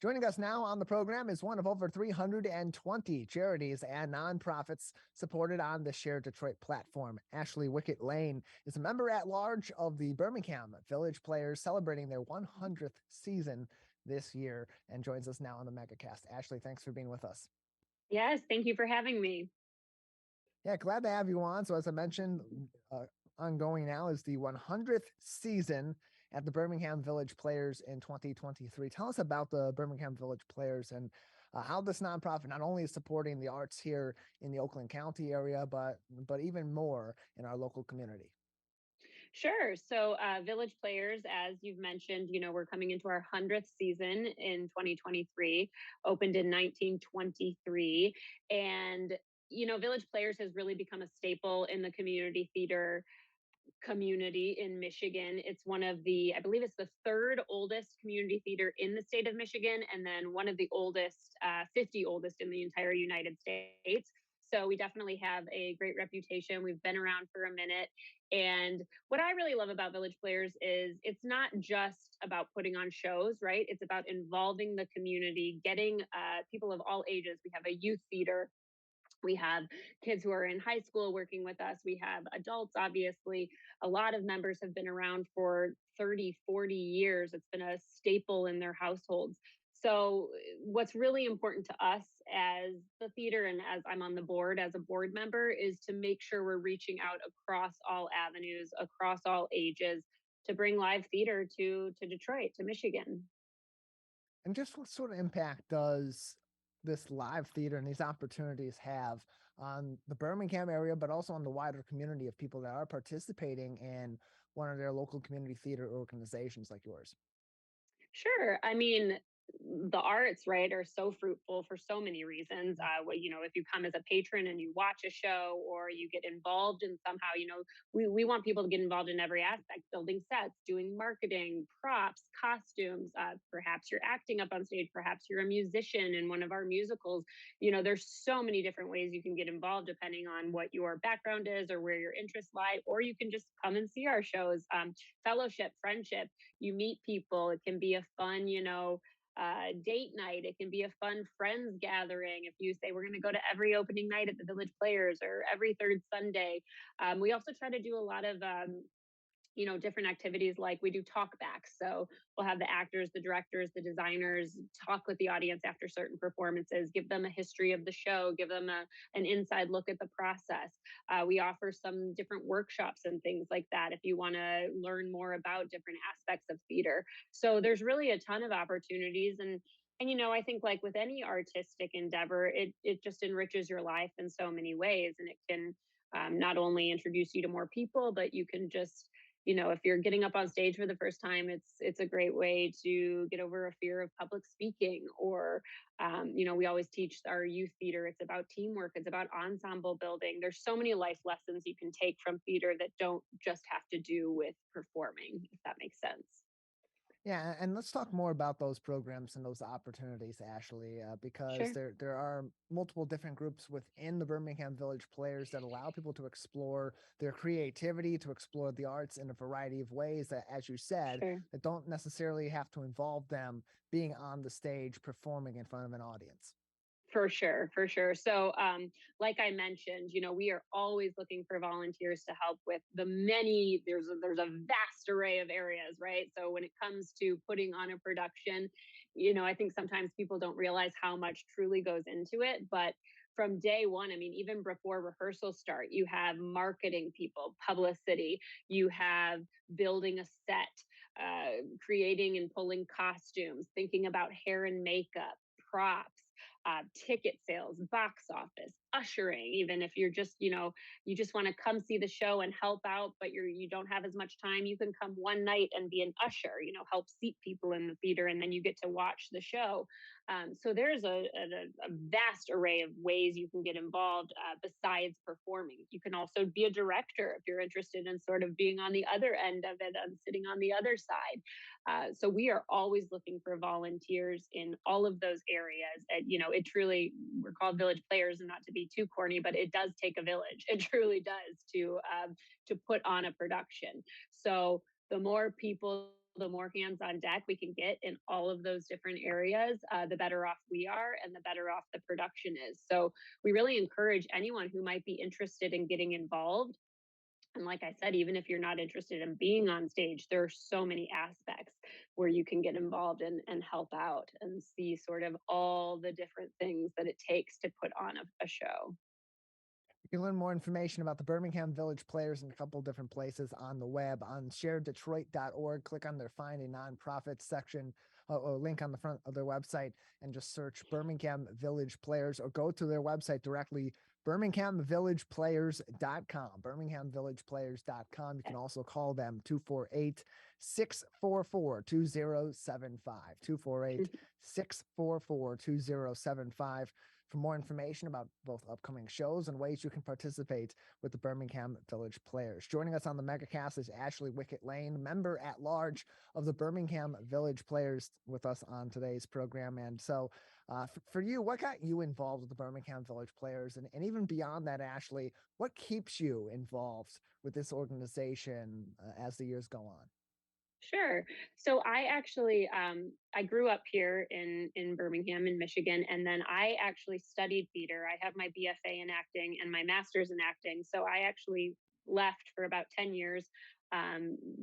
Joining us now on the program is one of over 320 charities and nonprofits supported on the Share Detroit platform. Ashley Wickett-Lane is a member at large of the Birmingham Village Players, celebrating their 100th season this year, and joins us now on the Megacast. Ashley, thanks for being with us. Yes, thank you for having me. Yeah, glad to have you on. So as I mentioned, ongoing now is the 100th season at the Birmingham Village Players in 2023. Tell us about the Birmingham Village Players and how this nonprofit not only is supporting the arts here in the Oakland County area, but even more in our local community. Sure. So, Village Players, as you've mentioned, we're coming into our 100th season in 2023, opened in 1923. And, Village Players has really become a staple in the community theater community in Michigan. It's one of I believe it's the third oldest community theater in the state of Michigan, and then one of the oldest, 50 oldest in the entire United States. So we definitely have a great reputation. We've been around for a minute. And what I really love about Village Players is it's not just about putting on shows, right? It's about involving the community, getting people of all ages. We have a youth theater. We have kids who are in high school working with us. We have adults, obviously. A lot of members have been around for 30, 40 years. It's been a staple in their households. So, what's really important to us as the theater and as I'm on the board as a board member is to make sure we're reaching out across all avenues, across all ages to bring live theater to Detroit, to Michigan. And just what sort of impact does this live theater and these opportunities have on the Birmingham area, but also on the wider community of people that are participating in one of their local community theater organizations like yours? Sure. I mean, the arts, right, are so fruitful for so many reasons. If you come as a patron and you watch a show or you get involved in somehow, we want people to get involved in every aspect, building sets, doing marketing, props, costumes. Perhaps you're acting up on stage. Perhaps you're a musician in one of our musicals. There's so many different ways you can get involved depending on what your background is or where your interests lie, or you can just come and see our shows. Fellowship, friendship, you meet people. It can be a fun, date night. It can be a fun friends gathering. If you say we're going to go to every opening night at the Village Players or every third Sunday. We also try to do a lot of different activities, like we do talkbacks. So we'll have the actors, the directors, the designers talk with the audience after certain performances, give them a history of the show, give them an inside look at the process. We offer some different workshops and things like that if you want to learn more about different aspects of theater. So there's really a ton of opportunities. And I think, like with any artistic endeavor, it just enriches your life in so many ways, and it can not only introduce you to more people, but you can just if you're getting up on stage for the first time, it's a great way to get over a fear of public speaking. Or we always teach our youth theater, it's about teamwork, it's about ensemble building. There's so many life lessons you can take from theater that don't just have to do with performing, if that makes sense. Yeah, and let's talk more about those programs and those opportunities, Ashley, because Sure. there are multiple different groups within the Birmingham Village Players that allow people to explore their creativity, to explore the arts in a variety of ways that, as you said, Sure. that don't necessarily have to involve them being on the stage performing in front of an audience. For sure, for sure. So, like I mentioned, we are always looking for volunteers to help with the many. There's a vast array of areas, right? So when it comes to putting on a production, I think sometimes people don't realize how much truly goes into it. But from day one, I mean, even before rehearsals start, you have marketing people, publicity, you have building a set, creating and pulling costumes, thinking about hair and makeup, props, ticket sales, box office, ushering. Even if you're just, you just want to come see the show and help out, but you don't have as much time, you can come one night and be an usher. Help seat people in the theater, and then you get to watch the show. So there's a vast array of ways you can get involved besides performing. You can also be a director if you're interested in sort of being on the other end of it and sitting on the other side. So we are always looking for volunteers in all of those areas. And, it truly, we're called Village Players, and not to be too corny, but it does take a village. It truly does to put on a production. So the more people the more hands on deck we can get in all of those different areas, the better off we are and the better off the production is. So we really encourage anyone who might be interested in getting involved. And like I said, even if you're not interested in being on stage, there are so many aspects where you can get involved and help out and see sort of all the different things that it takes to put on a show. You can learn more information about the Birmingham Village Players in a couple different places on the web on sharedetroit.org. Click on their Find a Nonprofit section or link on the front of their website and just search Birmingham Village Players, or go to their website directly, birminghamvillageplayers.com, birminghamvillageplayers.com. You can also call them 248-644-2075, 248-644-2075 for more information about both upcoming shows and ways you can participate with the Birmingham Village Players. Joining us on the Megacast is Ashley Wickett-Lane, member at large of the Birmingham Village Players, with us on today's program. And so for you, what got you involved with the Birmingham Village Players? And even beyond that, Ashley, what keeps you involved with this organization as the years go on? Sure. So I actually I grew up here in Birmingham in Michigan, and then I actually studied theater. I have my BFA in acting and my master's in acting. So I actually left for about 10 years,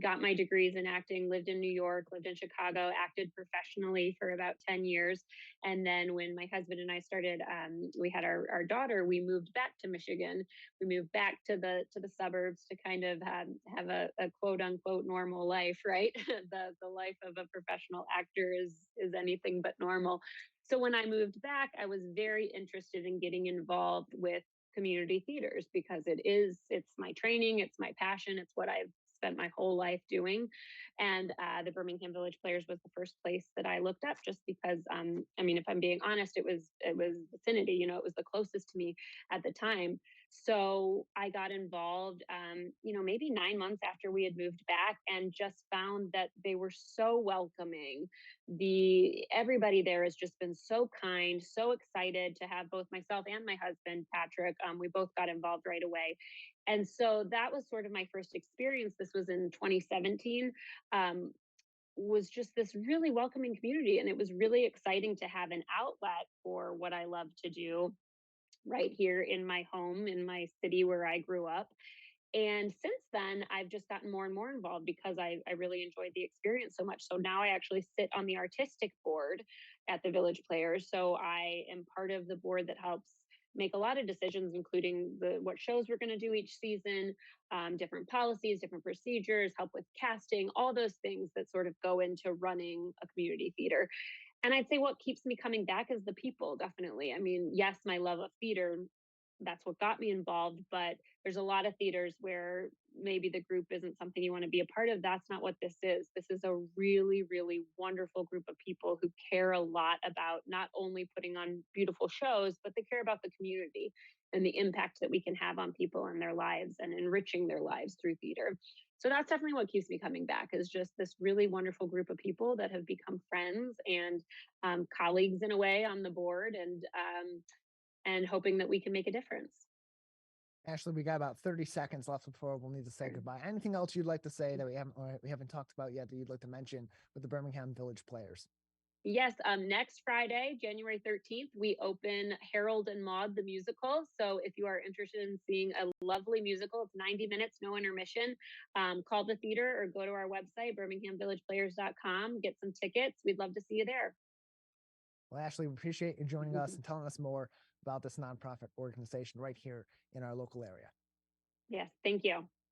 got my degrees in acting, lived in New York, lived in Chicago, acted professionally for about 10 years. And then when my husband and I started, we had our daughter, we moved back to Michigan. We moved back to the suburbs to kind of have a quote unquote normal life, right? The life of a professional actor is anything but normal. So when I moved back, I was very interested in getting involved with community theaters because it's my training, it's my passion, it's what I've spent my whole life doing. And the Birmingham Village Players was the first place that I looked up, just because I mean, if I'm being honest, it was vicinity, you know, it was the closest to me at the time. So I got involved, you know, maybe 9 months after we had moved back, and just found that they were so welcoming. The Everybody there has just been so kind, so excited to have both myself and my husband Patrick. We both got involved right away, and so that was sort of my first experience. This was in 2017. Um, was just this really welcoming community, and it was really exciting to have an outlet for what I love to do right here in my home, in my city where I grew up. And since then, I've just gotten more and more involved because I really enjoyed the experience so much. So now I actually sit on the artistic board at the Village Players. So I am part of the board that helps make a lot of decisions, including the what shows we're going to do each season, different policies, different procedures, help with casting, all those things that sort of go into running a community theater. And I'd say what keeps me coming back is the people, definitely. I mean, yes, my love of theater, that's what got me involved, but there's a lot of theaters where maybe the group isn't something you want to be a part of. That's not what this is. This is a really, really wonderful group of people who care a lot about not only putting on beautiful shows, but they care about the community and the impact that we can have on people and their lives and enriching their lives through theater. So that's definitely what keeps me coming back, is just this really wonderful group of people that have become friends and colleagues in a way on the board, and hoping that we can make a difference. Ashley, we got about 30 seconds left before we'll need to say goodbye. Anything else you'd like to say that we haven't talked about yet that you'd like to mention with the Birmingham Village Players? Yes, next Friday, January 13th, we open Harold and Maude the musical. So if you are interested in seeing a lovely musical, it's 90 minutes, no intermission. Call the theater or go to our website, birminghamvillageplayers.com, get some tickets. We'd love to see you there. Well, Ashley, we appreciate you joining us and telling us more about this nonprofit organization right here in our local area. Yes, thank you.